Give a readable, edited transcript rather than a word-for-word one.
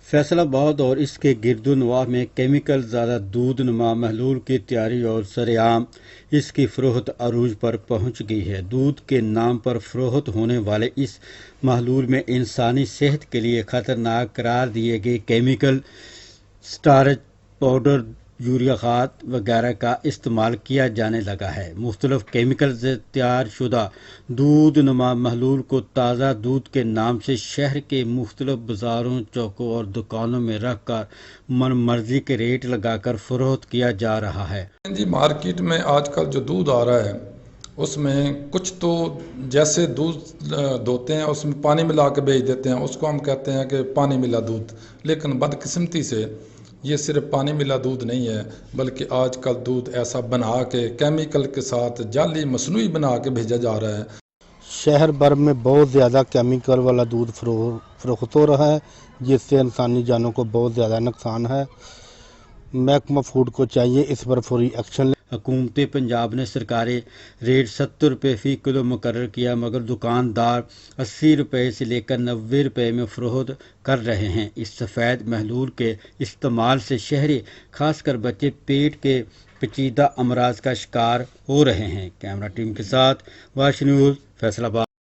فیصل آباد اور اس کے گرد و نواح میں کیمیکل زیادہ دودھ نما محلول کی تیاری اور سرعام اس کی فروخت عروج پر پہنچ گئی ہے۔ دودھ کے نام پر فروخت ہونے والے اس محلول میں انسانی صحت کے لیے خطرناک قرار دیے گئے کیمیکل، سٹارچ پاؤڈر، یوریا کھاد وغیرہ کا استعمال کیا جانے لگا ہے۔ مختلف کیمیکل سے تیار شدہ دودھ نما محلول کو تازہ دودھ کے نام سے شہر کے مختلف بازاروں، چوکوں اور دکانوں میں رکھ کر من مرضی کے ریٹ لگا کر فروخت کیا جا رہا ہے۔ جی، مارکیٹ میں آج کل جو دودھ آ رہا ہے اس میں کچھ تو جیسے دودھ دھوتے ہیں اس میں پانی ملا کے بیچ دیتے ہیں، اس کو ہم کہتے ہیں کہ پانی ملا دودھ، لیکن بدقسمتی سے یہ صرف پانی ملا دودھ نہیں ہے، بلکہ آج کل دودھ ایسا بنا کے کیمیکل کے ساتھ جعلی مصنوعی بنا کے بھیجا جا رہا ہے۔ شہر بھر میں بہت زیادہ کیمیکل والا دودھ فروخت ہو رہا ہے، جس سے انسانی جانوں کو بہت زیادہ نقصان ہے۔ محکمہ فوڈ کو چاہیے اس پر فوری ایکشن لے۔ حکومت پنجاب نے سرکاری ریٹ 70 روپے فی کلو مقرر کیا، مگر دکاندار 80 روپے سے لے کر 90 روپے میں فروخت کر رہے ہیں۔ اس سفید محلول کے استعمال سے شہری، خاص کر بچے، پیٹ کے پیچیدہ امراض کا شکار ہو رہے ہیں۔ کیمرہ ٹیم کے ساتھ واش نیوز، فیصل آباد۔